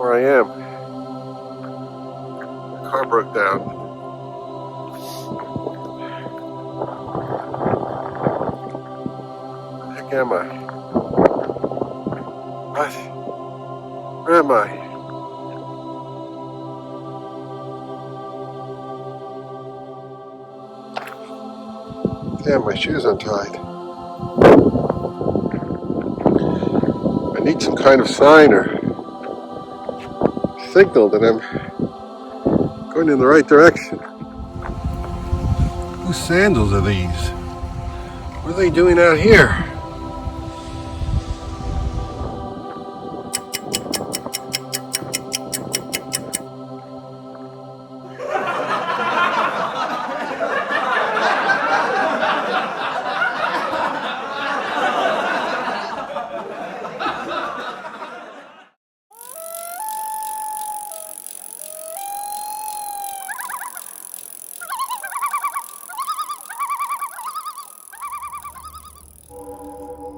where I am. The car broke down. Where the heck am I? What? Where am I? Damn, my shoe's untied. I need some kind of sign or signal that I'm going in the right direction. Whose sandals are these? What are they doing out here?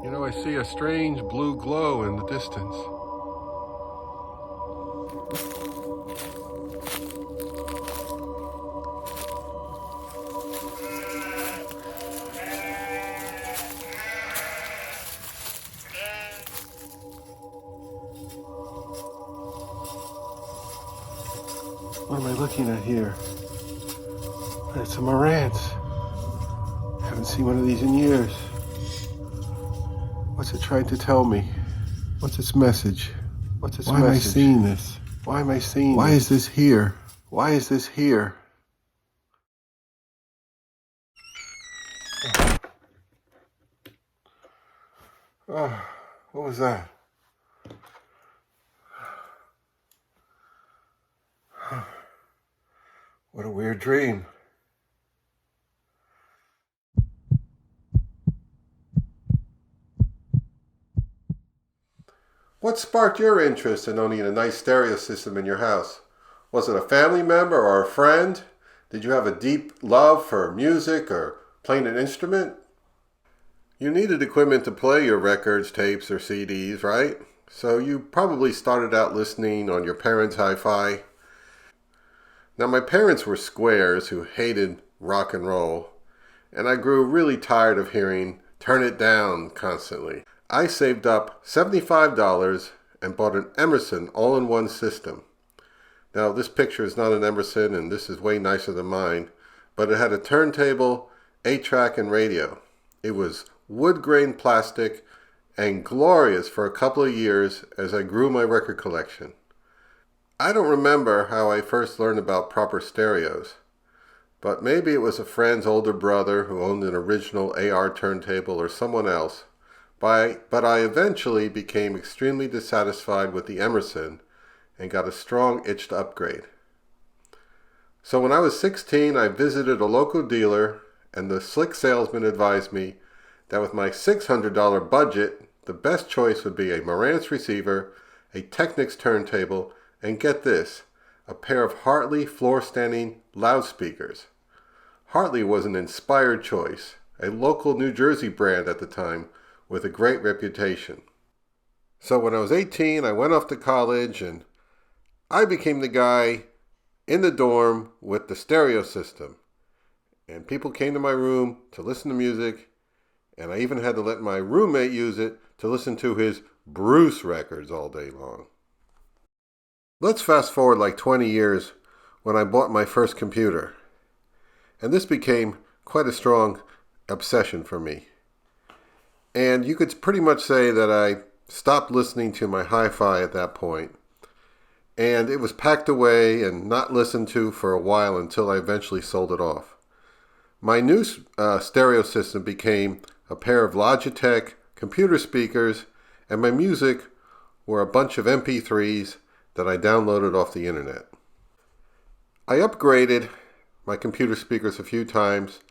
You know, I see a strange blue glow in the distance. What am I looking at here? It's a Marantz. I haven't seen one of these in years. What's it trying to tell me? What's its message? What's its message? Why am I seeing this? Why am I seeing this? Why is this here? Why is this here? Oh, what was that? What a weird dream. What sparked your interest in owning a nice stereo system in your house? Was it a family member or a friend? Did you have a deep love for music or playing an instrument? You needed equipment to play your records, tapes, or CDs, right? So you probably started out listening on your parents' hi-fi. Now, my parents were squares who hated rock and roll, and I grew really tired of hearing "turn it down" constantly. I saved up $75 and bought an Emerson all-in-one system. Now, this picture is not an Emerson, and this is way nicer than mine, but it had a turntable, 8-track, and radio. It was wood-grain plastic and glorious for a couple of years as I grew my record collection. I don't remember how I first learned about proper stereos, but maybe it was a friend's older brother who owned an original AR turntable or someone else. But I eventually became extremely dissatisfied with the Emerson and got a strong itch to upgrade. So when I was 16, I visited a local dealer, and the slick salesman advised me that with my $600 budget, the best choice would be a Marantz receiver, a Technics turntable, and get this, a pair of Hartley floor-standing loudspeakers. Hartley was an inspired choice, a local New Jersey brand at the time, with a great reputation. So when I was 18, I went off to college and I became the guy in the dorm with the stereo system. And people came to my room to listen to music, and I even had to let my roommate use it to listen to his Bruce records all day long. Let's fast forward like 20 years when I bought my first computer. And this became quite a strong obsession for me. And you could pretty much say that I stopped listening to my hi-fi at that point. And it was packed away and not listened to for a while until I eventually sold it off. My new stereo system became a pair of Logitech computer speakers, and my music were a bunch of MP3s that I downloaded off the internet. I upgraded my computer speakers a few times.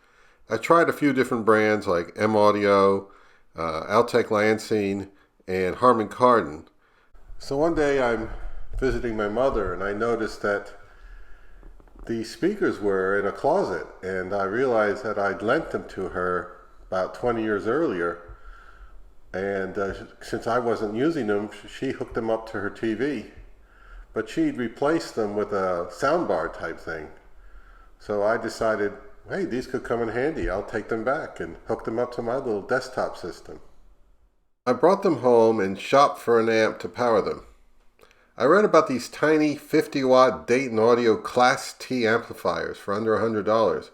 I tried a few different brands like M-Audio, Altec Lansing, and Harman Kardon. So one day I'm visiting my mother and I noticed that the speakers were in a closet, and I realized that I'd lent them to her about 20 years earlier, and since I wasn't using them, she hooked them up to her TV. but she'd replaced them with a soundbar type thing. So I decided, hey, these could come in handy. I'll take them back and hook them up to my little desktop system. I brought them home and shopped for an amp to power them. I read about these tiny 50-watt Dayton Audio Class T amplifiers for under $100.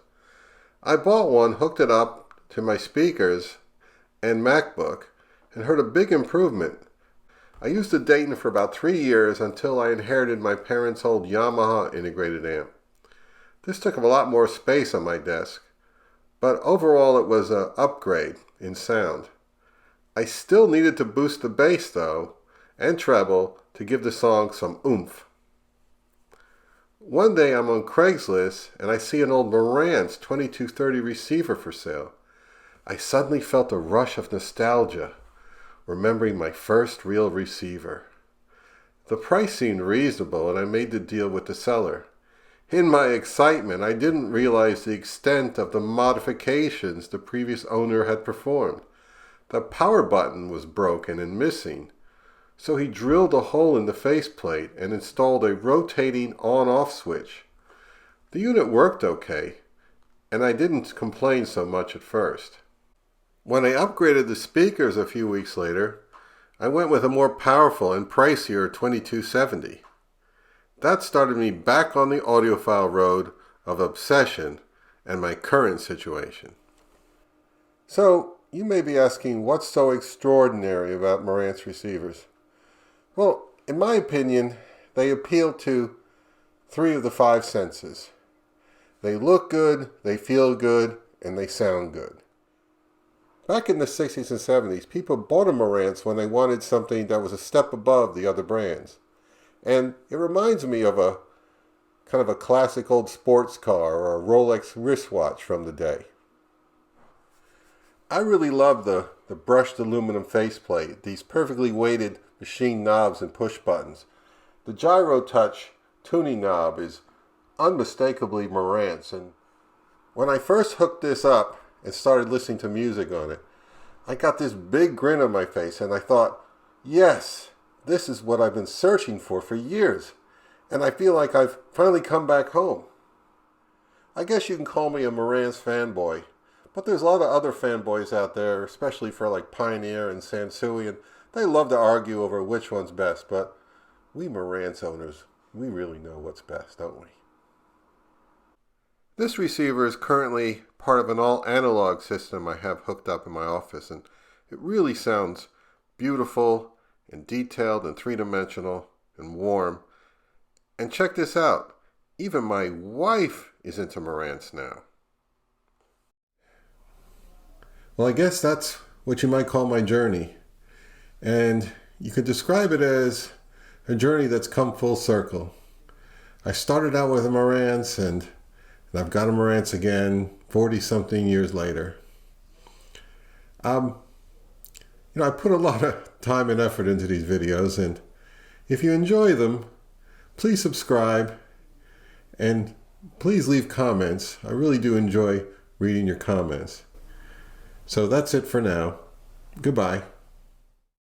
I bought one, hooked it up to my speakers and MacBook, and heard a big improvement. I used the Dayton for about 3 years until I inherited my parents' old Yamaha integrated amp. This took up a lot more space on my desk, but overall it was an upgrade in sound. I still needed to boost the bass though, and treble, to give the song some oomph. One day I'm on Craigslist and I see an old Marantz 2230 receiver for sale. I suddenly felt a rush of nostalgia, remembering my first real receiver. The price seemed reasonable and I made the deal with the seller. In my excitement, I didn't realize the extent of the modifications the previous owner had performed. The power button was broken and missing, so he drilled a hole in the faceplate and installed a rotating on-off switch. The unit worked okay, and I didn't complain so much at first. When I upgraded the speakers a few weeks later, I went with a more powerful and pricier 2270. That started me back on the audiophile road of obsession and my current situation. So, you may be asking, what's so extraordinary about Marantz receivers? Well, in my opinion, they appeal to 3 of the 5 senses. They look good, they feel good, and they sound good. Back in the 60s and 70s, people bought a Marantz when they wanted something that was a step above the other brands. And it reminds me of a kind of a classic old sports car or a Rolex wristwatch from the day. I really love the brushed aluminum faceplate, these perfectly weighted machine knobs and push buttons. The gyro touch tuning knob is unmistakably Marantz, and when I first hooked this up and started listening to music on it, I got this big grin on my face and I thought, yes, this is what I've been searching for years, and I feel like I've finally come back home. I guess you can call me a Marantz fanboy, but there's a lot of other fanboys out there, especially for like Pioneer and Sansui, and they love to argue over which one's best, but we Marantz owners, we really know what's best, don't we? This receiver is currently part of an all-analog system I have hooked up in my office, and it really sounds beautiful and detailed and three-dimensional and warm. And check this out, even my wife is into Marantz now. Well, I guess that's what you might call my journey. And you could describe it as a journey that's come full circle. I started out with a Marantz and I've got a Marantz again 40-something years later. I put a lot of time and effort into these videos, and if you enjoy them, please subscribe and please leave comments. I really do enjoy reading your comments. So that's it for now. Goodbye.